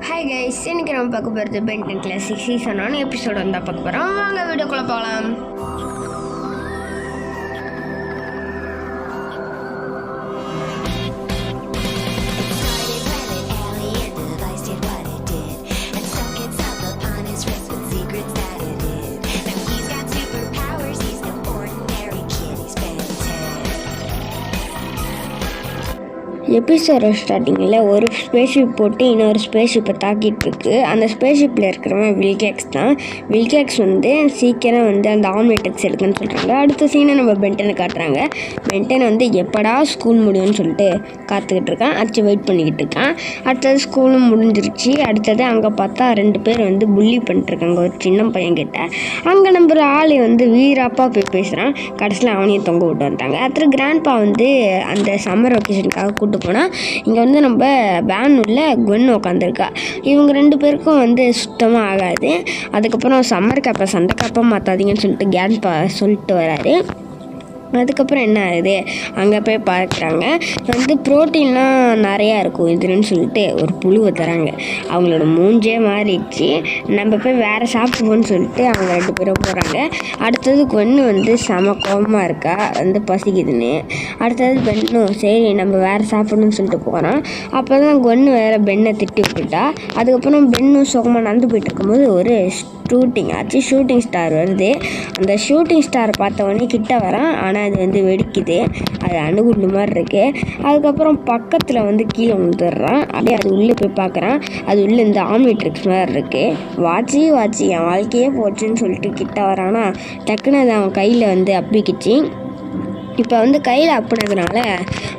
Hi guys, இன்னைக்கு நம்ம பார்க்க போகிறது பென் 10 கிளாசிக் சீசன் 1 எபிசோட் வந்தால் பார்க்க போகிறோம். வாங்க வீடியோக்குள்ளே போகலாம். எபிசோட ஸ்டார்டிங்கில் ஒரு ஸ்பேஸ்ஷிப் போட்டு இன்னொரு ஸ்பேஸ்ஷிப்பை தாக்கிட்டு இருக்கு. அந்த ஸ்பேஸ்ஷிப்பில் இருக்கிறவன் வில்கேக்ஸ் தான். வில்கேக்ஸ் சீக்கிரம் அந்த ஆம்லெட்டெக்ஸ் எடுக்குன்னு சொல்கிறாங்க. அடுத்த சீனை நம்ம பென்டனை காட்டுறாங்க. பென்டன் எப்படா ஸ்கூல் முடியும்னு சொல்லிட்டு காத்துக்கிட்டு இருக்கான். அச்சு வெயிட் பண்ணிக்கிட்டு இருக்கான். அடுத்தது ஸ்கூலும் முடிஞ்சிருச்சு. அடுத்தது அங்கே பார்த்தா 2 பேர் புள்ளி பண்ணிட்டுருக்காங்க ஒரு சின்ன பையன்கிட்ட. அங்கே நம்புற ஆள் வீராப்பா போய் பேசுகிறான். கடைசியில் அவனையும் தொங்க விட்டு வந்தாங்க. அடுத்த கிராண்ட்பா அந்த சம்மர் வெக்கேஷனுக்காக கூட்டு போனால் இங்கே நம்ம வேன் உள்ள குவென் உட்காந்துருக்கா. இவங்க 2 பேருக்கும் சுத்தமாக ஆகாது. அதுக்கப்புறம் சம்மர் கேப்பை சண்டை கேப்பை மாற்றாதீங்கன்னு சொல்லிட்டு கிராண்ட்பா சொல்லிட்டு வராரு. அதுக்கப்புறம் என்ன ஆகுது, அங்கே போய் பார்க்குறாங்க. ப்ரோட்டீன்லாம் நிறையா இருக்கும் இதுன்னு சொல்லிட்டு ஒரு புழுவை தராங்க. அவங்களோட மூஞ்சே மாறிடுச்சு. நம்ம போய் வேறு சாப்பிடுவோன்னு சொல்லிட்டு அவங்க 2 பேரும் போகிறாங்க. அடுத்தது கொன்று செம கோபமாக இருக்கா, பசிக்குதுன்னு. அடுத்தது பெண்ணும் சரி நம்ம வேறு சாப்பிடணும்னு சொல்லிட்டு போகிறோம். அப்போ தான் கொன்று வேறு பெண்ணை திட்டி விட்டுட்டா. அதுக்கப்புறம் பெண்ணும் சுகமாக நடந்து போயிட்டு இருக்கும்போது ஒரு ஷூட்டிங் ஸ்டார் வருது. அந்த ஷூட்டிங் ஸ்டார் பார்த்தவொடனே கிட்ட வரான். ஆனால் அது வெடிக்குது. அது அணுகுண்டு மாதிரி இருக்கு. அதுக்கப்புறம் பக்கத்தில் கீழே வந்துடுறான். அப்படியே அது உள்ளே போய் பார்க்குறான். அது உள்ளே இந்த ஆம்னிட்ரிக்ஸ் மாதிரி இருக்கு. வாட்சி என் வாழ்க்கையே போச்சுன்னு சொல்லிட்டு கிட்ட வரானா டக்குன்னு அது அவன் கையில் அப்பிக்கிச்சு. இப்போ கையில் அப்புனதுனால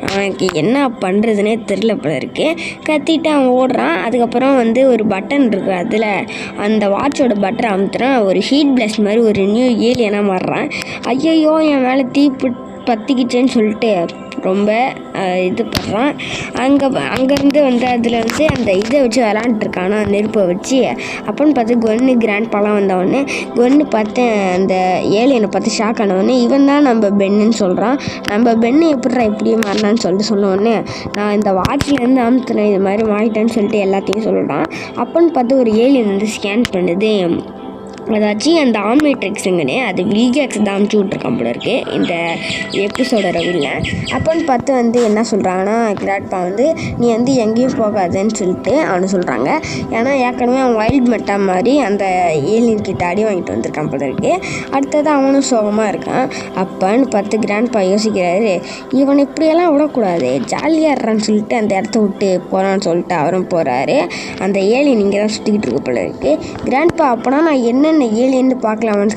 அவனுக்கு என்ன பண்ணுறதுனே தெரில போல இருக்கு. கத்திட்டு அவன் ஓடுறான். அதுக்கப்புறம் ஒரு பட்டன் இருக்குது. அதில் அந்த வாட்சோட பட்டனை அமுத்துறான். ஒரு ஹீட் பிளஸ் மாதிரி ஒரு நியூ ஏலியனாக மாறுறான். ஐயோ என் மேலே தீ பற்றிக்கிச்சேன்னு சொல்லிட்டு ரொம்ப இது பண்ணுறான். அங்கேருந்து அதில் அந்த இதை வச்சு விளாண்டுருக்கானா நெருப்பை வச்சு. அப்போன்னு பார்த்து கொன்று கிராண்ட்பாலாம் வந்தவொடனே கொன்று பார்த்து அந்த ஏலியனை பார்த்து ஷாக் ஆனவொடனே இவன் தான் நம்ம பென்னுன்னு சொல்கிறான். நம்ம பென்னு எப்படிடா இப்படியே மாறினான்னு சொல்லிட்டு சொன்னோடனே நான் இந்த வாட்சிலேருந்து அமுத்துனேன் இது மாதிரி மாறிட்டேன்னு சொல்லிட்டு எல்லாத்தையும் சொல்கிறான். அப்போன்னு பார்த்து ஒரு ஏலியன் ஸ்கேன் பண்ணுது. அதாச்சும் அந்த ஆம்னிட்ரிக்ஸுங்கன்னு அது வில்கேக்ஸ் தான் அமுச்சு விட்ருக்கான் போல இருக்கு இந்த எபிசோட இல்லை. அப்போன்னு பார்த்து என்ன சொல்கிறாங்கன்னா கிராண்ட்பா நீ எங்கேயும் போகாதுன்னு சொல்லிட்டு அவனு சொல்கிறாங்க. ஏன்னா ஏற்கனவே அவன் வைல்ட் மெட்டா மாதிரி அந்த ஏலியன் கிட்ட அடி வாங்கிட்டு வந்திருக்கான் போல இருக்கு. அடுத்தது அவனும் சோகமாக இருக்கான். அப்போன்னு பார்த்து கிராண்ட்பா யோசிக்கிறாரு, இவன் இப்படியெல்லாம் விடக்கூடாது, ஜாலியாக இருறான்னு சொல்லிட்டு அந்த இடத்த விட்டு போகிறான்னு சொல்லிட்டு அவரும் போகிறாரு. அந்த ஏலியன் இங்கே தான் சுற்றிக்கிட்டு இருக்கு போல இருக்கு. கிராண்ட்பா அப்போனா நான் என்னென்ன ஏலியன்னு பார்க்கலாமான்னு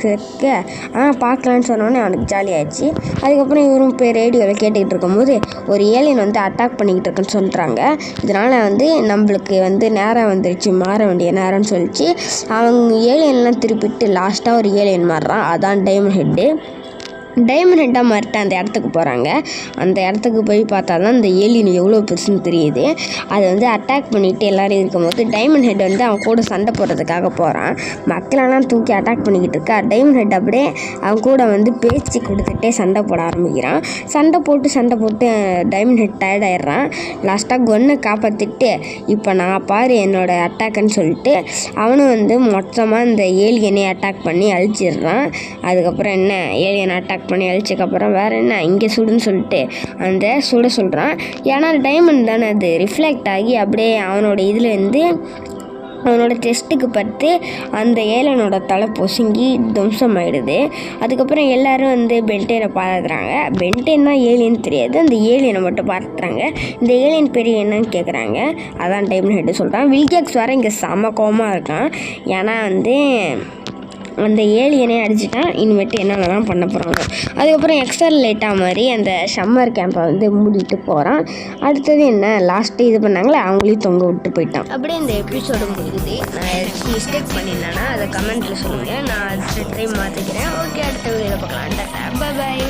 பார்க்கலான்னு சொன்னோன்னே அவனுக்கு ஜாலியாகிடுச்சு. அதுக்கப்புறம் இவரும் போய் ரேடியோவில் கேட்டுக்கிட்டு இருக்கும்போது ஒரு ஏலியன் அட்டாக் பண்ணிக்கிட்டு இருக்குன்னு சொல்கிறாங்க. இதனால் நம்மளுக்கு நேரம் வந்துருச்சு, மாற வேண்டிய நேரம்னு சொல்லிச்சு. அவங்க ஏலியன்லாம் திருப்பிட்டு லாஸ்ட்டாக ஒரு ஏலியன் மாறுறான். அதான் டைமண்ட் ஹெட்டாக மாறிட்டு அந்த இடத்துக்கு போகிறாங்க. அந்த இடத்துக்கு போய் பார்த்தா தான் இந்த ஏலியன் எவ்வளோ பெருசுன்னு தெரியுது. அது அட்டாக் பண்ணிவிட்டு எல்லோரும் இருக்கும்போது டைமண்ட் ஹெட் அவன் கூட சண்டை போடுறதுக்காக போகிறான். மக்களெல்லாம் தூக்கி அட்டாக் பண்ணிக்கிட்டு இருக்கா. டைமண்ட் ஹெட் அப்படியே அவன் கூட பேச்சு கொடுத்துட்டே சண்டை போட ஆரம்பிக்கிறான். சண்டை போட்டு டைமண்ட் ஹெட் டயர்ட் ஆயிடுறான். லாஸ்ட்டாக கொன்னை காப்பாற்றிட்டு இப்போ நான் பாரு என்னோட அட்டாக்குன்னு சொல்லிட்டு அவனும் மொத்தமாக இந்த ஏலியனை அட்டாக் பண்ணி அழிச்சிடுறான். அதுக்கப்புறம் என்ன ஏலியன் அட்டாக் பண்ணி அழிச்சதுக்கப்புறம் வேறு என்ன இங்கே சுடுன்னு சொல்லிட்டு அந்த சுட சொல்கிறான். ஏன்னா டைமண்ட் தானே அது ரிஃப்ளெக்ட் ஆகி அப்படியே அவனோட இதில் அவனோட செஸ்ட்டுக்கு பட்டு அந்த ஏலியனோட தலை பொசுங்கி துவம்சம் ஆகிடுது. அதுக்கப்புறம் எல்லோரும் பென்டனை பார்த்துறாங்க. பென்டன் தான் ஏலியன் தெரியாது, அந்த ஏலியனை மட்டும் பார்த்துறாங்க. இந்த ஏலியன் பெரிய என்னன்னு கேட்குறாங்க. அதான் டைமண்ட் ஹெட்டு சொல்கிறான். வில்கேக்ஸ் வேறு இங்கே செம கோவமாக இருக்கான். ஏன்னா அந்த ஏலியனே அடிச்சுட்டான். இனிமேட்டு என்னென்னலாம் பண்ண போகிறாங்க. அதுக்கப்புறம் எக்ஸலேட்டாக மாதிரி அந்த சம்மர் கேம்பை மூடிட்டு போகிறான். அடுத்தது என்ன லாஸ்ட்டு இது பண்ணாங்களே அவங்களையும் தொங்க விட்டு போயிட்டான். அப்படியே இந்த எபிசோடு முடியுது. நான் ஏதாச்சும் மிஸ்டேக் பண்ணியிருந்தேன்னா அதை கமெண்ட்டில் சொல்லுங்கள். நான் அடுத்த டைம் மாற்றிக்கிறேன். ஓகே, அடுத்த வீடியோவில் பார்க்கலாம். பாய்.